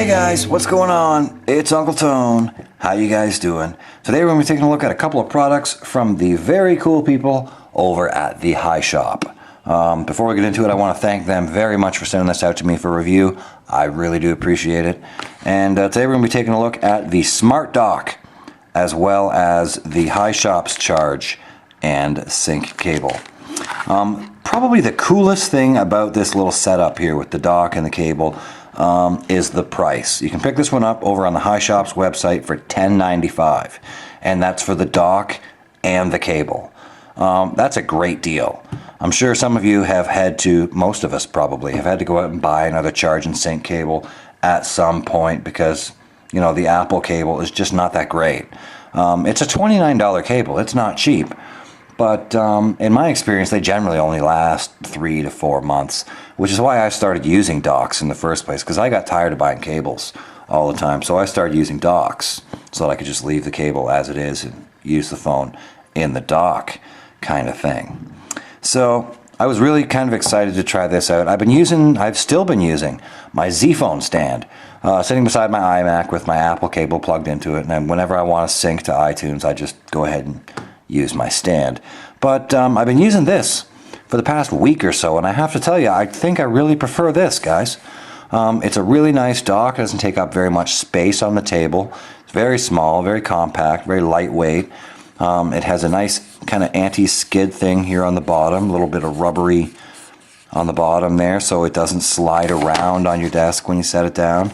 Hey guys, what's going on? It's Uncle Tone. How you guys doing? Today we're going to be taking a look at a couple of products from the very cool people over at TheHiShop. Before we get into it, I want to thank them very much for sending this out to me for review. I really do appreciate it. And today we're going to be taking a look at the Smart Dock, as well as TheHiShop's charge and sync cable. Probably the coolest thing about this little setup here with the dock and the cable is the price. You can pick this one up over on the TheHiShop's website for $10.95, and that's for the dock and the cable. That's a great deal. I'm sure some of you have had to, most of us probably, have had to go out and buy another charge and sync cable at some point because, you know, the Apple cable is just not that great. It's a $29 cable. It's not cheap. But in my experience, they generally only last 3 to 4 months, which is why I started using docks in the first place, because I got tired of buying cables all the time. So I started using docks so that I could just leave the cable as it is and use the phone in the dock kind of thing. So I was really kind of excited to try this out. I've still been using my Z phone stand, sitting beside my iMac with my Apple cable plugged into it, and then whenever I want to sync to iTunes, I just go ahead and use my stand. But I've been using this for the past week or so, and I have to tell you, I think I really prefer this, guys. It's a really nice dock. It doesn't take up very much space on the table. It's very small, very compact, very lightweight. It has a nice kind of anti-skid thing here on the bottom, a little bit of rubbery on the bottom there so it doesn't slide around on your desk when you set it down.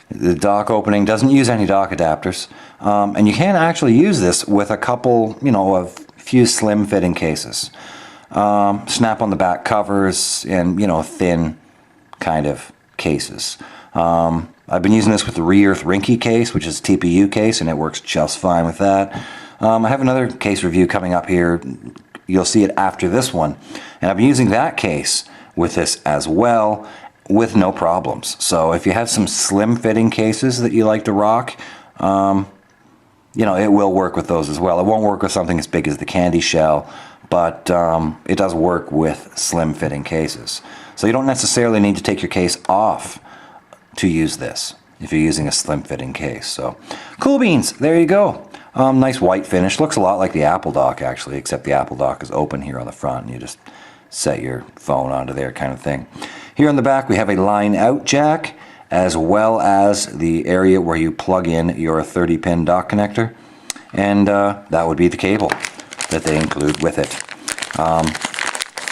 The dock opening doesn't use any dock adapters, and you can actually use this with a couple, a few slim fitting cases. Snap on the back covers and, thin kind of cases. I've been using this with the Re-Earth Rinky case, which is a TPU case, and it works just fine with that. I have another case review coming up here. You'll see it after this one. And I've been using that case with this as well, with no problems. So if you have some slim fitting cases that you like to rock, it will work with those as well. It won't work with something as big as the candy shell, but it does work with slim fitting cases. So you don't necessarily need to take your case off to use this if you're using a slim fitting case. So cool beans, there you go. Nice white finish. Looks a lot like the Apple dock actually, except the Apple dock is open here on the front and you just set your phone onto there kind of thing. Here on the back we have a line out jack, as well as the area where you plug in your 30-pin dock connector, and that would be the cable that they include with it.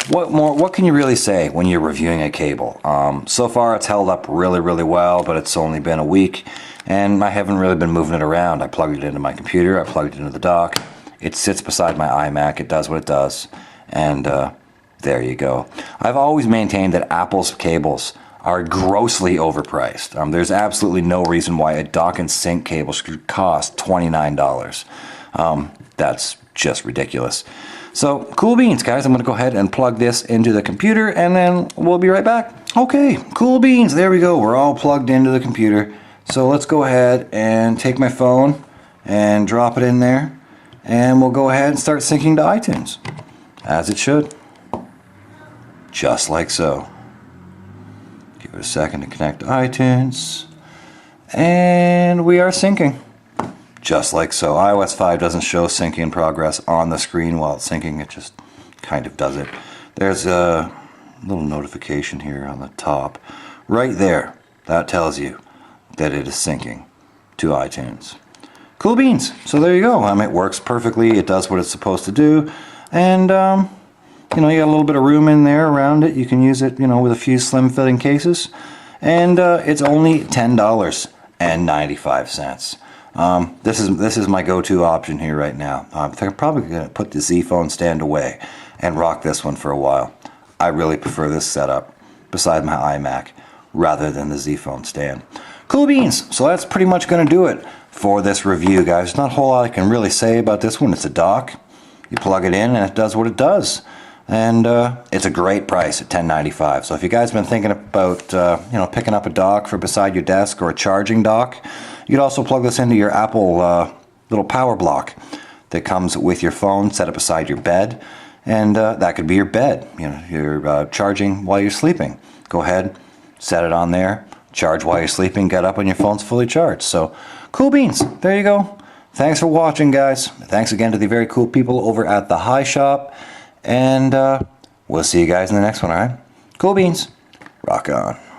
What can you really say when you're reviewing a cable? So far it's held up really well, but it's only been a week and I haven't really been moving it around. I plugged it into my computer, I plugged it into the dock, it sits beside my iMac, it does what it does, and there you go. I've always maintained that Apple's cables are grossly overpriced. There's absolutely no reason why a dock and sync cable should cost $29. That's just ridiculous. So, cool beans, guys. I'm going to go ahead and plug this into the computer, and then we'll be right back. Okay, cool beans. There we go. We're all plugged into the computer. So let's go ahead and take my phone and drop it in there, and we'll go ahead and start syncing to iTunes, as it should. Just like so. Give it a second to connect to iTunes, and we are syncing. Just like so. iOS 5 doesn't show syncing in progress on the screen while it's syncing, it just kind of does it. There's a little notification here on the top. Right there, that tells you that it is syncing to iTunes. Cool beans. So there you go. It works perfectly, it does what it's supposed to do, and you got a little bit of room in there around it. You can use it, with a few slim fitting cases, and it's only $10.95. This is my go-to option here right now. I'm probably going to put the Z phone stand away and rock this one for a while. I really prefer this setup beside my iMac rather than the Z phone stand. Cool beans. So that's pretty much going to do it for this review, guys. There's not a whole lot I can really say about this one. It's a dock. You plug it in and it does what it does. And it's a great price at $10.95. So if you guys have been thinking about picking up a dock for beside your desk or a charging dock, you could also plug this into your Apple little power block that comes with your phone, set it beside your bed, and that could be your bed. You're charging while you're sleeping. Go ahead, set it on there, charge while you're sleeping, get up when your phone's fully charged. So, cool beans. There you go. Thanks for watching, guys. Thanks again to the very cool people over at TheHiShop. And we'll see you guys in the next one, all right? Cool beans. Rock on.